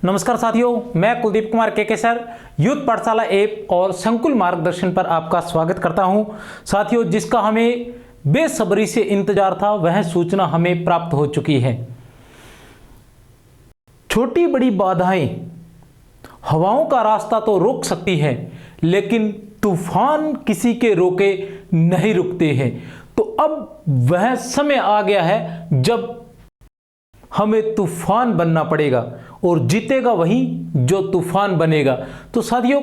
नमस्कार साथियों, मैं कुलदीप कुमार के सर यूथ पाठशाला ऐप और संकुल मार्गदर्शन पर आपका स्वागत करता हूं। साथियों, जिसका हमें बेसब्री से इंतजार था वह सूचना हमें प्राप्त हो चुकी है। छोटी बड़ी बाधाएं हवाओं का रास्ता तो रोक सकती है, लेकिन तूफान किसी के रोके नहीं रुकते हैं। तो अब वह समय आ गया है जब हमें तूफान बनना पड़ेगा और जीतेगा वही जो तूफान बनेगा। तो साथियों,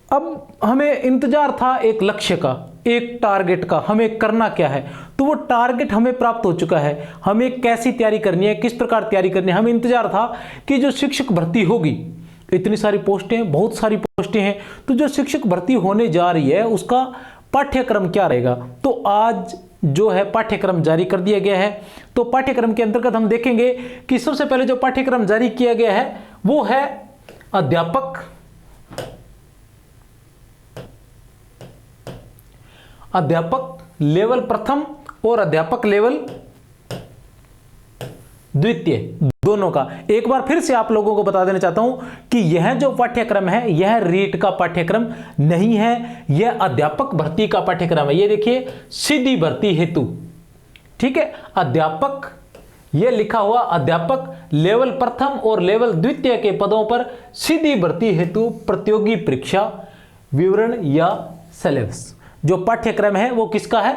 अब हमें इंतजार था एक लक्ष्य का, एक टारगेट का। हमें करना क्या है, तो वो टारगेट हमें प्राप्त हो चुका है। हमें कैसी तैयारी करनी है, किस प्रकार तैयारी करनी है। हमें इंतजार था कि जो शिक्षक भर्ती होगी, इतनी सारी पोस्टें, बहुत सारी पोस्टें हैं, तो जो शिक्षक भर्ती होने जा रही है उसका पाठ्यक्रम क्या रहेगा। तो आज जो है पाठ्यक्रम जारी कर दिया गया है। तो पाठ्यक्रम के अंतर्गत हम देखेंगे कि सबसे पहले जो पाठ्यक्रम जारी किया गया है वो है अध्यापक लेवल प्रथम और अध्यापक लेवल द्वितीय, दोनों का। एक बार फिर से आप लोगों को बता देना चाहता हूं कि यह जो पाठ्यक्रम है यह रीट का पाठ्यक्रम नहीं है, यह अध्यापक भर्ती का पाठ्यक्रम है। ये देखिए, सीधी भर्ती हेतु, ठीक है, अध्यापक, यह लिखा हुआ अध्यापक लेवल प्रथम और लेवल द्वितीय के पदों पर सीधी भर्ती हेतु प्रतियोगी परीक्षा विवरण या सिलेबस। जो पाठ्यक्रम है वो किसका है?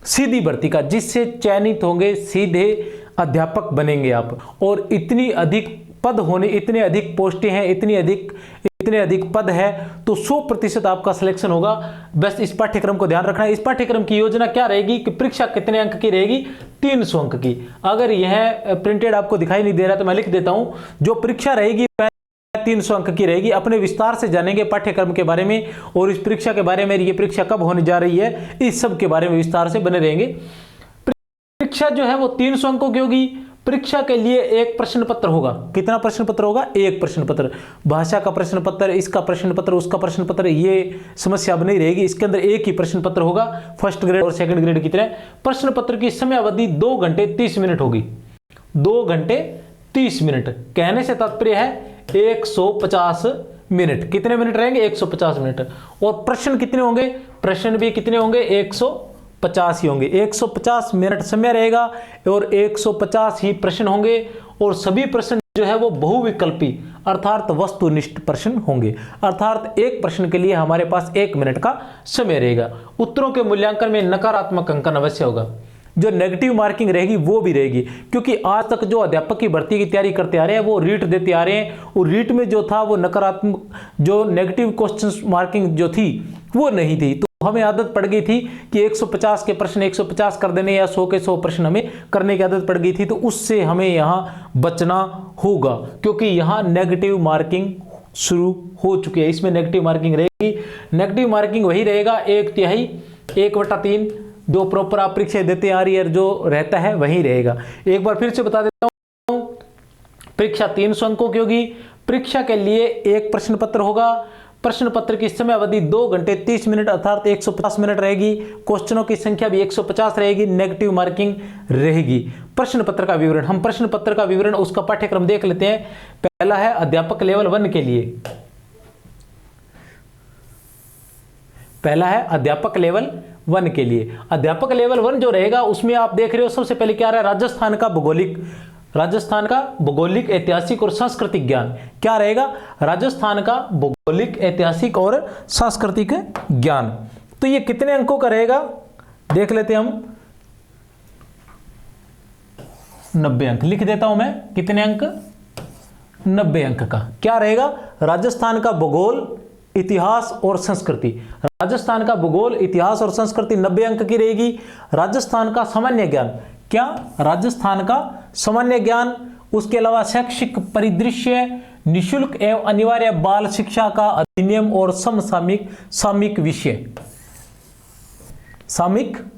सीधी भर्ती का, जिससे चयनित होंगे, सीधे अध्यापक बनेंगे आप। और इतनी अधिक पद होने, इतने अधिक पोस्टें हैं, इतने अधिक पद है, तो 100% आपका सिलेक्शन होगा। बस इस पाठ्यक्रम को ध्यान रखना है। इस पाठ्यक्रम की योजना क्या रहेगी कि परीक्षा कितने अंक की रहेगी? 300 अंक की। अगर यह प्रिंटेड आपको दिखाई नहीं दे रहा तो मैं लिख देता हूं, जो परीक्षा रहेगी 300 अंक की रहेगी। अपने विस्तार से जानेंगे पाठ्यक्रम के बारे में और इस परीक्षा के बारे में, ये परीक्षा कब होने जा रही है, इस सब के बारे में विस्तार से बने रहेंगे। परीक्षा जो है वो 300 अंकों की होगी। परीक्षा के लिए एक प्रश्न पत्र होगा। कितना प्रश्न पत्र होगा? एक प्रश्न पत्र। भाषा का प्रश्न पत्र, इसका प्रश्न पत्र, उसका प्रश्न पत्र, ये समस्या अब नहीं रहेगी। इसके अंदर एक ही प्रश्न पत्र होगा, फर्स्ट ग्रेड और सेकंड ग्रेड की तरह। प्रश्न पत्र की समय अवधि 2 घंटे 30 मिनट होगी। 2 घंटे 30 मिनट, कहने से तात्पर्य है 150 मिनट। कितने मिनट रहेंगे? 150 मिनट। और प्रश्न कितने होंगे? प्रश्न भी कितने होंगे? 150 ही होंगे। 150 मिनट समय रहेगा और 150 ही प्रश्न होंगे। और सभी प्रश्न जो है वो बहुविकल्पी अर्थात वस्तुनिष्ठ प्रश्न होंगे। अर्थात एक प्रश्न के लिए हमारे पास 1 मिनट का समय रहेगा। उत्तरों के मूल्यांकन में नकारात्मक अंकन अवश्य होगा। जो नेगेटिव मार्किंग रहेगी वो भी रहेगी, क्योंकि आज तक जो अध्यापक की भर्ती की तैयारी करते आ रहे हैं वो रीट देते आ रहे हैं, और रीट में जो था वो नकारात्मक, जो नेगेटिव क्वेश्चन मार्किंग जो थी वो नहीं थी। तो हमें आदत पड़ गई थी कि 150 के प्रश्न 150 कर देने या 100 के 100 प्रश्न हमें करने की आदत पड़ गई थी। तो उससे हमें यहाँ बचना होगा, क्योंकि यहाँ नेगेटिव मार्किंग शुरू हो चुकी है। इसमें नेगेटिव मार्किंग रहेगी। नेगेटिव मार्किंग वही रहेगा, 1/3, 1/3 जो प्रॉपर आप परीक्षा देते आ रही है जो रहता है वही रहेगा। एक बार फिर से बता देता हूं, परीक्षा 300 अंकों की होगी। परीक्षा के लिए एक प्रश्न पत्र होगा। प्रश्न पत्र की समय अवधि 2 घंटे 30 मिनट अर्थात 150 मिनट रहेगी। क्वेश्चनों की संख्या भी 150 रहेगी। नेगेटिव मार्किंग रहेगी। प्रश्न पत्र का विवरण, हम प्रश्न पत्र का विवरण, उसका पाठ्यक्रम देख लेते हैं। पहला है अध्यापक लेवल 1 के लिए। पहला है अध्यापक लेवल 1 के लिए। अध्यापक लेवल 1 जो रहेगा उसमें आप देख रहे हो सबसे पहले क्या रहा है? राजस्थान का भौगोलिक, ऐतिहासिक और सांस्कृतिक ज्ञान। क्या रहेगा? राजस्थान का भौगोलिक, ऐतिहासिक और सांस्कृतिक ज्ञान। तो ये कितने अंकों का रहेगा देख लेते हैं हम। 90 अंक लिख देता हूं मैं। कितने अंक? 90 अंक का क्या रहेगा? राजस्थान का भूगोल, इतिहास और संस्कृति। राजस्थान का भूगोल, इतिहास और संस्कृति 90 अंक की रहेगी। राजस्थान का सामान्य ज्ञान, क्या? राजस्थान का सामान्य ज्ञान। उसके अलावा शैक्षिक परिदृश्य, निशुल्क एवं अनिवार्य बाल शिक्षा का अधिनियम और सामयिक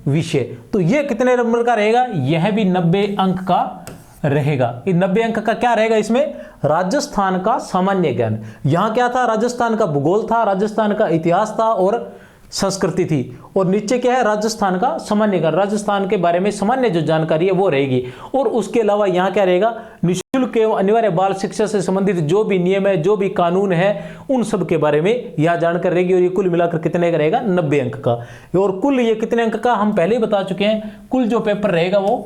विषय। तो यह कितने नंबर का रहेगा? यह भी 90 अंक का रहेगा। 90 अंक का क्या रहेगा इसमें? राजस्थान का सामान्य ज्ञान। यहां क्या था? राजस्थान का भूगोल था, राजस्थान का इतिहास था और संस्कृति थी। और नीचे क्या है, राजस्थान का सामान्य ज्ञान, राजस्थान के बारे में सामान्य जो जानकारी है वो रहेगी। और उसके अलावा यहाँ क्या रहेगा, निःशुल्क एवं अनिवार्य बाल शिक्षा से संबंधित जो भी नियम है, जो भी कानून है, उन सब के बारे में यहाँ जानकारी रहेगी। और ये कुल मिलाकर कितने का रहेगा, 90 अंक का। और कुल ये कितने अंक का हम पहले ही बता चुके हैं, कुल जो पेपर रहेगा वो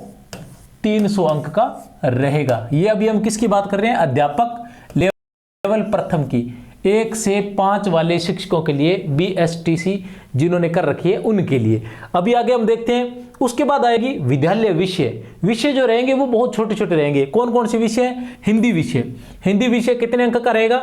300 अंक का रहेगा। ये अभी हम किसकी बात कर रहे हैं, अध्यापक लेवल प्रथम की, 1 से 5 वाले शिक्षकों के लिए, BSTC जिन्होंने कर रखी है उनके लिए। अभी आगे हम देखते हैं। उसके बाद आएगी विद्यालय विषय। विषय जो रहेंगे वो बहुत छोटे छोटे रहेंगे। कौन कौन से विषय, हिंदी विषय। हिंदी विषय कितने अंक का रहेगा,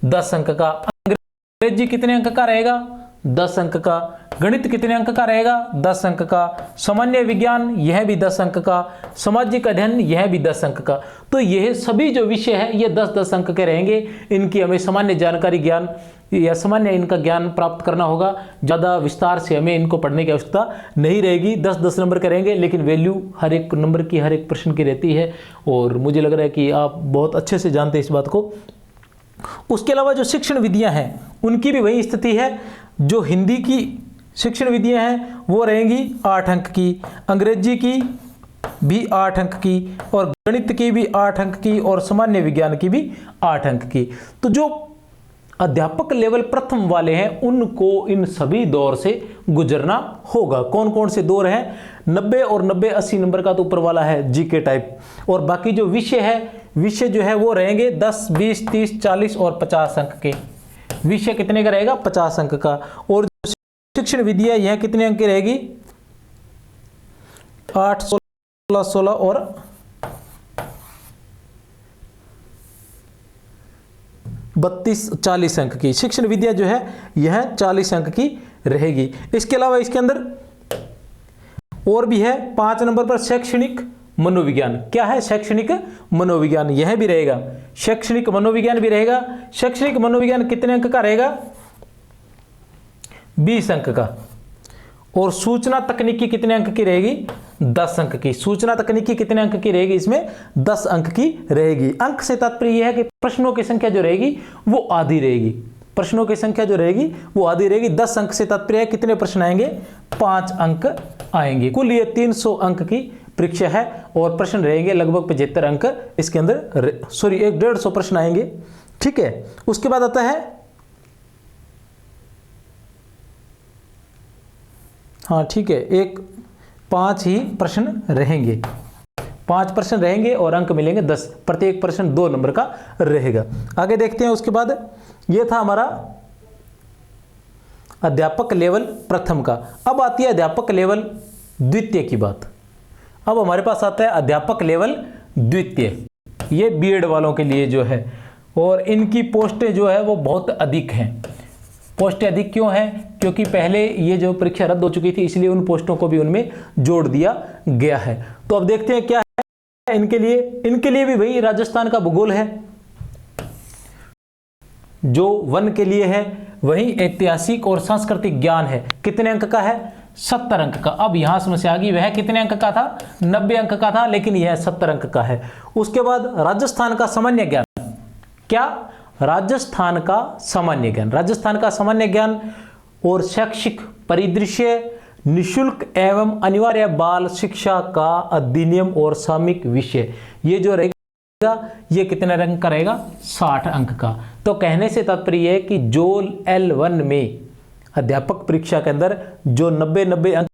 10 अंक का। अंग्रेजी कितने अंक का रहेगा, 10 अंक का। गणित कितने अंक का रहेगा, 10 अंक का। सामान्य विज्ञान यह भी 10 अंक का। सामाजिक अध्ययन यह भी 10 अंक का। तो यह सभी जो विषय है ये 10-10 अंक के रहेंगे। इनकी हमें सामान्य जानकारी ज्ञान या सामान्य इनका ज्ञान प्राप्त करना होगा। ज़्यादा विस्तार से हमें इनको पढ़ने की आवश्यकता नहीं रहेगी। 10-10 नंबर के रहेंगे, लेकिन वैल्यू हर एक नंबर की, हर एक प्रश्न की रहती है। और मुझे लग रहा है कि आप बहुत अच्छे से जानते हैं इस बात को। उसके अलावा जो शिक्षण विधियां हैं उनकी भी वही स्थिति है। जो हिंदी की शिक्षण विधियां हैं वो रहेंगी 8 अंक की, अंग्रेजी की भी 8 अंक की, और गणित की भी 8 अंक की, और सामान्य विज्ञान की भी 8 अंक की। तो जो अध्यापक लेवल प्रथम वाले हैं उनको इन सभी दौर से गुजरना होगा। कौन कौन से दौर हैं, 90 और 90-80 नंबर का तो ऊपर वाला है जीके टाइप। और बाकी जो विषय है, विषय जो है वो रहेंगे 10, 20, 30, 40 और 50 अंक के। विषय कितने का रहेगा, 50 अंक का। और शिक्षण विधियां यह कितने अंक की रहेगी, 8, 16, 16 और 32, 40 अंक की। शिक्षण विद्या जो है यह 40 अंक की रहेगी। इसके अलावा इसके अंदर और भी है 5 नंबर पर शैक्षणिक मनोविज्ञान। क्या है, शैक्षणिक मनोविज्ञान, यह भी रहेगा। शैक्षणिक मनोविज्ञान भी रहेगा। शैक्षणिक मनोविज्ञान कितने अंक का रहेगा, 20 अंक का। और सूचना तकनीकी कितने अंक की रहेगी, 10 अंक की। सूचना तकनीकी कितने अंक की रहेगी, इसमें 10 अंक की रहेगी। अंक से तात्पर्य यह है कि प्रश्नों की संख्या जो रहेगी वो आधी रहेगी। प्रश्नों की संख्या जो रहेगी वो आधी रहेगी। 10 अंक से तात्पर्य है कितने प्रश्न आएंगे, 5 अंक आएंगे। कुल ये 300 अंक की परीक्षा है और प्रश्न रहेंगे लगभग 75 अंक इसके अंदर, सॉरी 150 प्रश्न आएंगे। ठीक है। उसके बाद आता है, हाँ ठीक है, 5 ही प्रश्न रहेंगे। 5 प्रश्न रहेंगे और अंक मिलेंगे 10। प्रत्येक प्रश्न 2 नंबर का रहेगा। आगे देखते हैं। उसके बाद ये था हमारा अध्यापक लेवल प्रथम का। अब आती है अध्यापक लेवल द्वितीय की बात। अब हमारे पास आता है अध्यापक लेवल द्वितीय। ये बीएड वालों के लिए जो है, और इनकी पोस्टें जो है वो बहुत अधिक हैं। पोस्टें अधिक क्यों हैं, क्योंकि पहले ये जो परीक्षा रद्द हो चुकी थी इसलिए उन पोस्टों को भी उनमें जोड़ दिया गया है। तो अब देखते हैं क्या है इनके लिए। इनके लिए भी वही राजस्थान का भूगोल है जो वन के लिए है, वही ऐतिहासिक और सांस्कृतिक ज्ञान है। कितने अंक का है, 70 अंक का। अब यहां समस्या आ गई, वह कितने अंक का था, 90 अंक का था, लेकिन यह 70 अंक का है। उसके बाद राजस्थान का सामान्य ज्ञान। क्या, राजस्थान का सामान्य ज्ञान। राजस्थान का सामान्य ज्ञान और शैक्षिक परिदृश्य, निशुल्क एवं अनिवार्य बाल शिक्षा का अधिनियम और सामयिक विषय, ये जो रहेगा ये कितने अंक का रहेगा, 60 अंक का। तो कहने से तात्पर्य है कि जो L1 में अध्यापक परीक्षा के अंदर जो 90-90 अंक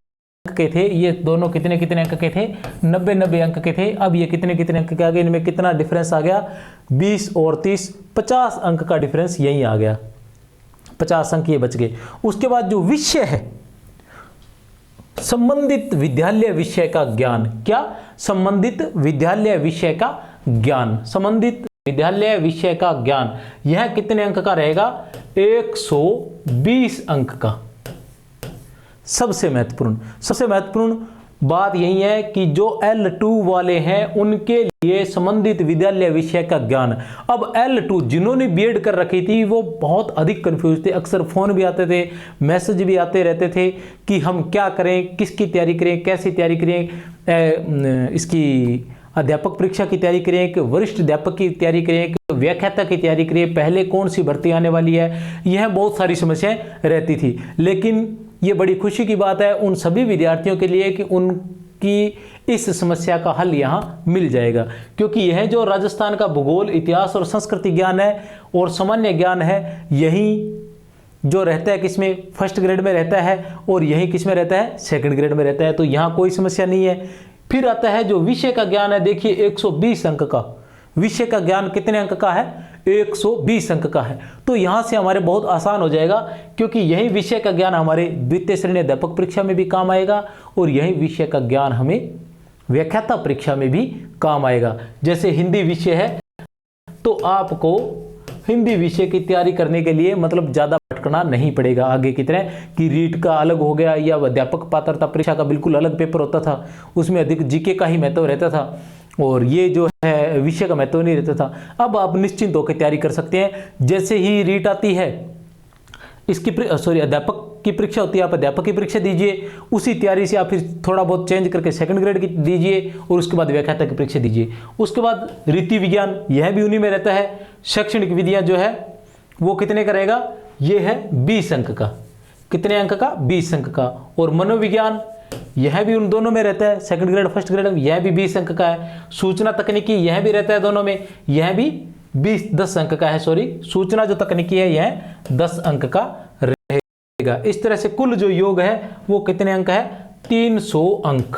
के थे, ये दोनों कितने कितने अंक के थे, 90-90 अंक के थे। अब ये कितने कितने अंक के आ गए, इनमें कितना डिफरेंस आ गया, 20 और 30, 50 अंक का डिफरेंस यही आ गया। 50 अंक ये बच गए। उसके बाद जो विषय है, संबंधित विद्यालय विषय का ज्ञान। क्या, संबंधित विद्यालय विषय का ज्ञान। संबंधित विद्यालय विषय का ज्ञान यह कितने अंक का रहेगा, 120 अंक का। सबसे महत्वपूर्ण बात यही है कि जो L2 वाले हैं उनके लिए संबंधित विद्यालय विषय का ज्ञान। अब L2 जिन्होंने बीएड कर रखी थी वो बहुत अधिक कंफ्यूज थे। अक्सर फोन भी आते थे, मैसेज भी आते रहते थे कि हम क्या करें, किसकी तैयारी करें, कैसी तैयारी करें, इसकी अध्यापक परीक्षा की तैयारी करें कि वरिष्ठ अध्यापक की तैयारी करें कि व्याख्याता की तैयारी करिए, पहले कौन सी भर्ती आने वाली है, यह बहुत सारी समस्याएं रहती थी। लेकिन ये बड़ी खुशी की बात है उन सभी विद्यार्थियों के लिए कि उनकी इस समस्या का हल यहाँ मिल जाएगा, क्योंकि यह जो राजस्थान का भूगोल, इतिहास और संस्कृति ज्ञान है और सामान्य ज्ञान है, यही जो रहता है किसमें, फर्स्ट ग्रेड में रहता है, और यही किसमें रहता है, सेकंड ग्रेड में रहता है। तो यहाँ कोई समस्या नहीं है। फिर आता है जो विषय का ज्ञान है, देखिए 120 अंक का विषय का ज्ञान कितने अंक का है, 120 अंक का है। तो यहाँ से हमारे बहुत आसान हो जाएगा, क्योंकि यही विषय का ज्ञान हमारे द्वितीय श्रेणी अध्यापक परीक्षा में भी काम आएगा और यही विषय का ज्ञान हमें व्याख्याता परीक्षा में भी काम आएगा। जैसे हिंदी विषय है तो आपको हिंदी विषय की तैयारी करने के लिए मतलब ज़्यादा भटकना नहीं पड़ेगा आगे की तरह कि रीट का अलग हो गया या अध्यापक पात्रता परीक्षा का बिल्कुल अलग पेपर होता था, उसमें अधिक जीके का ही महत्व रहता था और ये जो है विषय का महत्व नहीं रहता था। अब आप निश्चिंत होकर तैयारी कर सकते हैं। जैसे ही रीट आती है इसकी अध्यापक की परीक्षा होती है, आप अध्यापक की परीक्षा दीजिए, उसी तैयारी से आप फिर थोड़ा बहुत चेंज करके सेकंड ग्रेड की दीजिए और उसके बाद व्याख्याता की परीक्षा दीजिए। उसके बाद रीति विज्ञान, यह भी उन्हीं में रहता है। शैक्षणिक विधियां जो है वो कितने का रहेगा, ये है 20 अंक का। कितने अंक का, 20 अंक का। और मनोविज्ञान, यह भी उन दोनों में रहता है, सेकंड ग्रेड फर्स्ट ग्रेड, यह भी 20 अंक का है। सूचना तकनीकी, यह भी रहता है दोनों में, यह भी 10 अंक का है। सूचना जो तकनीकी है यह 10 अंक का रहेगा। इस तरह से कुल जो योग है वो कितने अंक है, 300 अंक।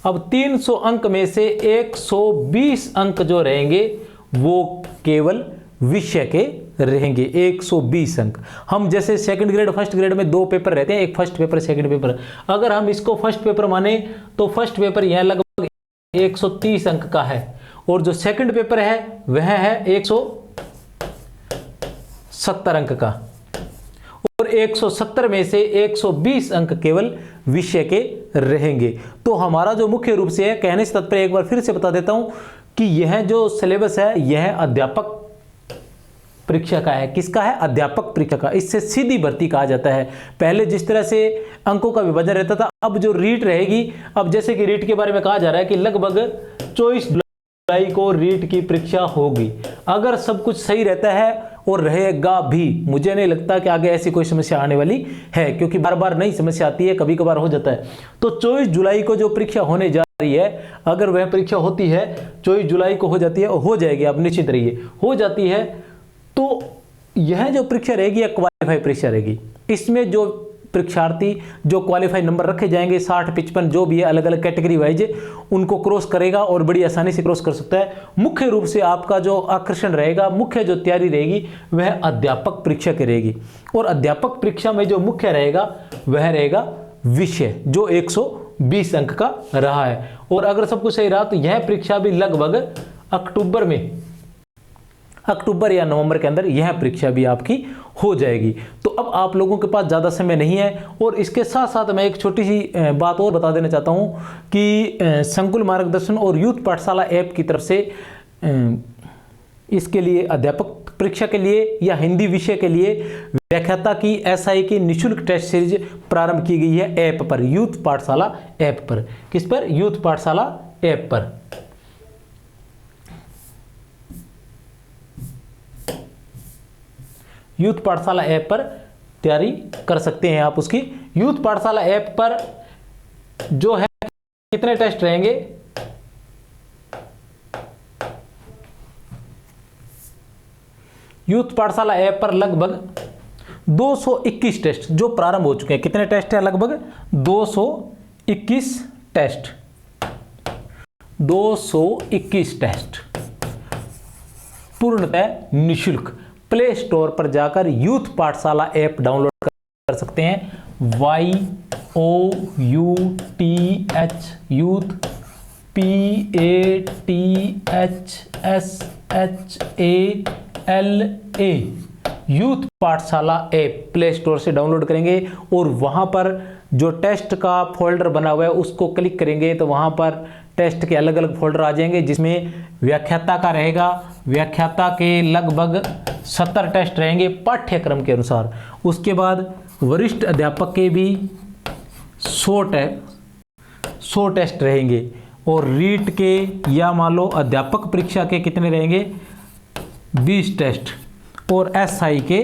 अब 300 अंक में से 120 अंक जो रहेंगे वो केवल विषय के रहेंगे, 120 अंक। हम जैसे सेकंड ग्रेड फर्स्ट ग्रेड में 2 पेपर रहते हैं, एक फर्स्ट पेपर सेकंड पेपर, अगर हम इसको फर्स्ट पेपर माने तो फर्स्ट पेपर यह लगभग 130 अंक का है और जो सेकंड पेपर है वह है 170 अंक का और 170 में से 120 अंक केवल विषय के रहेंगे। तो हमारा जो मुख्य रूप से है, कहने से तात्पर्य एक बार फिर से बता देता हूं कि यह जो सिलेबस है यह अध्यापक परीक्षा का है। किसका है, अध्यापक परीक्षा का। इससे सीधी भर्ती कहा जाता है। पहले जिस तरह से अंकों का विभाजन रहता था, अब जो रीट रहेगी, अब जैसे कि रीट के बारे में कहा जा रहा है कि लगभग 24 जुलाई को रीट की परीक्षा होगी। अगर सब कुछ सही रहता है और रहेगा भी, मुझे नहीं लगता कि आगे ऐसी कोई समस्या आने वाली है, क्योंकि बार बार नई समस्या आती है, कभी कभार हो जाता है। तो 24 जुलाई को जो परीक्षा होने जा रही है, अगर वह परीक्षा होती है 24 जुलाई को हो जाती है, हो जाएगी, आप निश्चित रहिए, हो जाती है, तो यह जो परीक्षा रहेगी यह क्वालिफाई परीक्षा रहेगी। इसमें जो परीक्षार्थी जो क्वालिफाई नंबर रखे जाएंगे 60, 55 जो भी है अलग अलग कैटेगरी वाइज, उनको क्रॉस करेगा और बड़ी आसानी से क्रॉस कर सकता है। मुख्य रूप से आपका जो आकर्षण रहेगा, मुख्य जो तैयारी रहेगी वह अध्यापक परीक्षा की रहेगी और अध्यापक परीक्षा में जो मुख्य रहेगा वह रहेगा विषय, जो 120 अंक का रहा है। और अगर सब कुछ सही रहा तो यह परीक्षा भी लगभग अक्टूबर या नवंबर के अंदर यह परीक्षा भी आपकी हो जाएगी। तो अब आप लोगों के पास ज़्यादा समय नहीं है। और इसके साथ साथ मैं एक छोटी सी बात और बता देना चाहता हूँ कि संकुल मार्गदर्शन और यूथ पाठशाला ऐप की तरफ से इसके लिए अध्यापक परीक्षा के लिए या हिंदी विषय के लिए व्याख्याता की एसआई की निःशुल्क टेस्ट सीरीज प्रारंभ की गई है ऐप पर, यूथ पाठशाला ऐप पर। किस पर, यूथ पाठशाला ऐप पर। यूथ पाठशाला ऐप पर तैयारी कर सकते हैं आप उसकी। यूथ पाठशाला ऐप पर जो है कितने टेस्ट रहेंगे, यूथ पाठशाला ऐप पर लगभग 221 टेस्ट जो प्रारंभ हो चुके हैं। कितने टेस्ट है, लगभग 221 टेस्ट, 221 टेस्ट पूर्णतः निःशुल्क। प्ले स्टोर पर जाकर यूथ पाठशाला ऐप डाउनलोड कर सकते हैं, YOUTH यूथ PATHSHALA यूथ पाठशाला ऐप प्ले स्टोर से डाउनलोड करेंगे और वहां पर जो टेस्ट का फोल्डर बना हुआ है उसको क्लिक करेंगे तो वहां पर टेस्ट के अलग अलग फोल्डर आ जाएंगे, जिसमें व्याख्याता का रहेगा। व्याख्याता के लगभग 70 टेस्ट रहेंगे पाठ्यक्रम के अनुसार। उसके बाद वरिष्ठ अध्यापक के भी 100 टेस्ट रहेंगे। और रीट के या मान लो अध्यापक परीक्षा के कितने रहेंगे 20 टेस्ट और एसआई के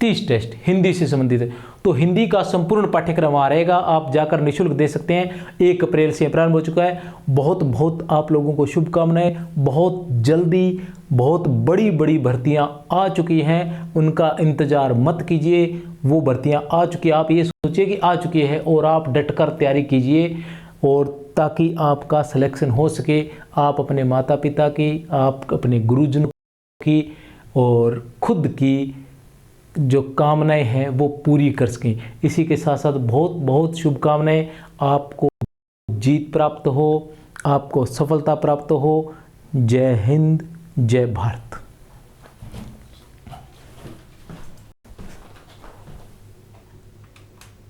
30 टेस्ट हिंदी से संबंधित है। तो हिंदी का संपूर्ण पाठ्यक्रम आ रहेगा, आप जाकर निःशुल्क दे सकते हैं। 1 अप्रैल से प्रारंभ हो चुका है। बहुत बहुत आप लोगों को शुभकामनाएं। बहुत जल्दी बहुत बड़ी बड़ी भर्तियां आ चुकी हैं, उनका इंतजार मत कीजिए। वो भर्तियां आ चुकी है, आप ये सोचिए कि आ चुकी है और आप डटकर तैयारी कीजिए, और ताकि आपका सिलेक्शन हो सके। आप अपने माता पिता की, आप अपने गुरुजनों की और खुद की जो कामनाएं हैं वो पूरी कर सकें। इसी के साथ साथ बहुत बहुत शुभकामनाएं। आपको जीत प्राप्त हो, आपको सफलता प्राप्त हो। जय हिंद, जय भारत।